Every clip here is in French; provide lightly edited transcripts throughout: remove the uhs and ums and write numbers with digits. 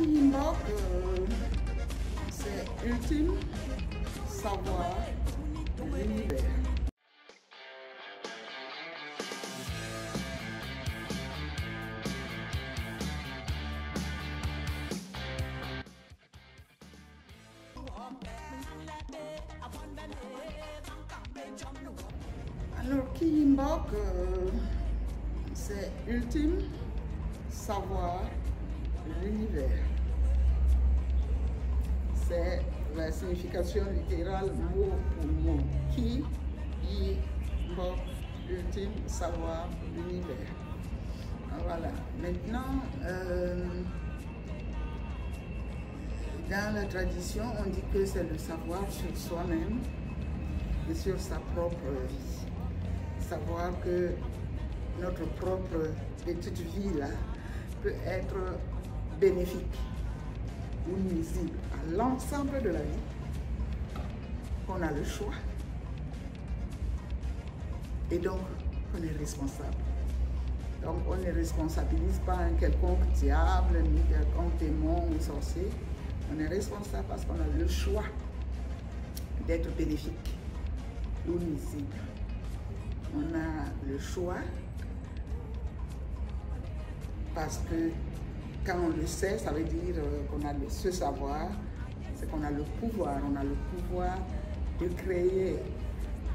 Kimbok, c'est ultime savoir l'univers. Alors, Kimbok, c'est ultime savoir l'univers. C'est la signification littérale mot pour mot. Ki, Mbok, ultime savoir l'univers. Voilà. Maintenant, dans la tradition, on dit que c'est le savoir sur soi-même et sur sa propre vie. Savoir que notre propre petite vie là peut être bénéfique ou nuisible à l'ensemble de la vie, qu'on a le choix et donc on est responsable. Donc on ne responsabilise pas un quelconque diable, ni quelconque démon ou sorcier. On est responsable parce qu'on a le choix d'être bénéfique ou nuisible. On a le choix parce que quand on le sait, ça veut dire qu'on a ce savoir, c'est qu'on a le pouvoir. On a le pouvoir de créer,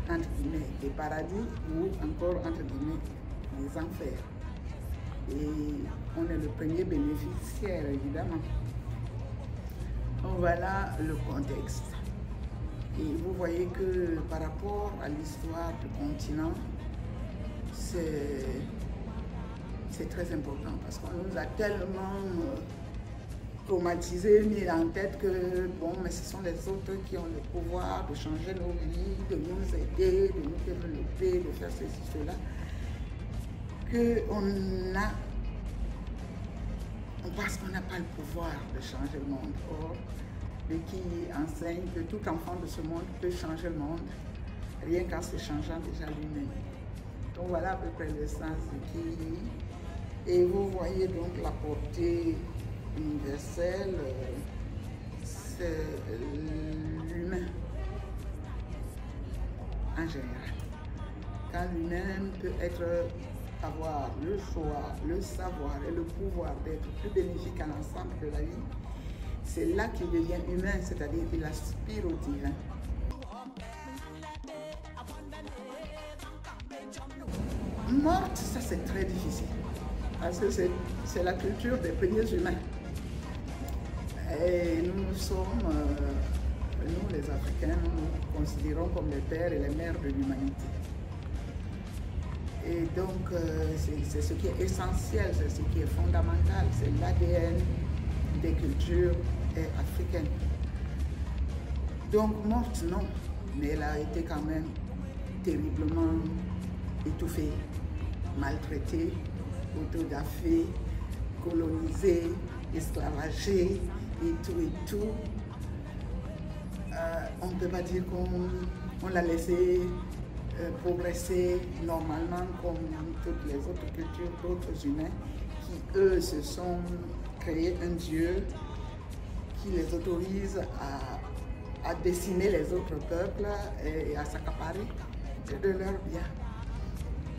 entre guillemets, des paradis ou encore, entre guillemets, des enfers. Et on est le premier bénéficiaire, évidemment. Donc voilà le contexte. Et vous voyez que par rapport à l'histoire du continent, c'est très important parce qu'on nous a tellement traumatisés, mis en tête que bon, mais ce sont les autres qui ont le pouvoir de changer nos vies, de nous aider, de nous développer, de faire ceci, cela, parce qu'on n'a pas le pouvoir de changer le monde. Or, lui qui enseigne que tout enfant de ce monde peut changer le monde, rien qu'en se changeant déjà lui-même. Donc voilà à peu près le sens de Ki. Et vous voyez donc la portée universelle, c'est l'humain en général. Quand l'humain peut avoir le choix, le savoir et le pouvoir d'être plus bénéfique à l'ensemble de la vie, c'est là qu'il devient humain, c'est-à-dire qu'il aspire au divin. Morte, ça c'est très difficile, parce que c'est la culture des premiers humains. Et nous sommes, nous les Africains, nous nous considérons comme les pères et les mères de l'humanité. Et donc, c'est ce qui est essentiel, c'est ce qui est fondamental, c'est l'ADN des cultures africaines. Donc, morte, non, mais elle a été quand même terriblement étouffée, maltraitée, autodafée, colonisée, esclavagée, et tout. On ne peut pas dire qu'on l'a laissé progresser normalement comme toutes les autres cultures d'autres humains qui, eux, se sont créés un Dieu qui les autorise à décimer les autres peuples et à s'accaparer de leurs biens.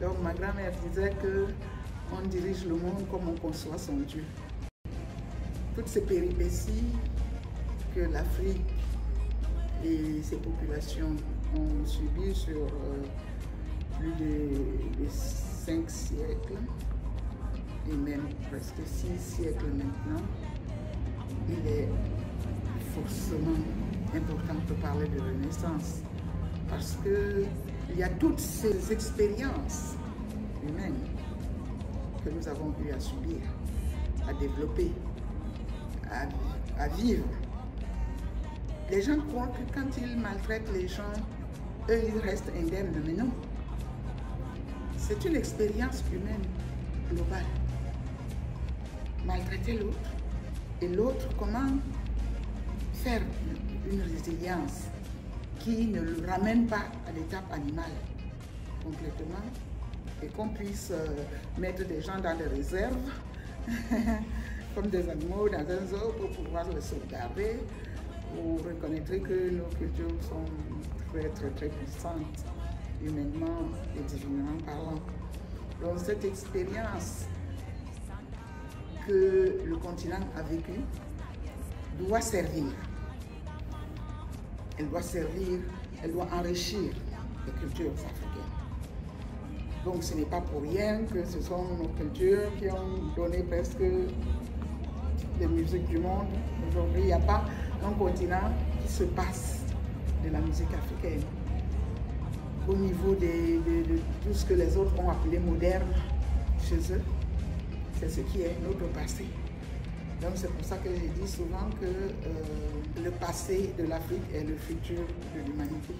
Donc ma grand-mère disait qu'on dirige le monde comme on conçoit son Dieu. Toutes ces péripéties que l'Afrique et ses populations ont subies sur plus de 5 siècles, et même presque 6 siècles maintenant, il est forcément important de parler de Renaissance parce qu'il y a toutes ces expériences humaines que nous avons eu à subir, à développer, à vivre. Les gens croient que quand ils maltraitent les gens, eux, ils restent indemnes, mais non. C'est une expérience humaine globale. Maltraiter l'autre, et l'autre, comment faire une résilience qui ne le ramène pas à l'étape animale complètement, et qu'on puisse mettre des gens dans les réserves comme des animaux dans un zoo pour pouvoir les sauvegarder. Vous reconnaîtrez que nos cultures sont très puissantes, humainement et divinement parlant. Donc cette expérience que le continent a vécue doit servir. Elle doit servir, elle doit enrichir les cultures africaines. Donc ce n'est pas pour rien que ce sont nos cultures qui ont donné presque les musiques du monde. Aujourd'hui, il n'y a pas un continent qui se passe de la musique africaine. Au niveau de tout ce que les autres ont appelé moderne chez eux, c'est ce qui est notre passé. Donc c'est pour ça que je dis souvent que le passé de l'Afrique est le futur de l'humanité.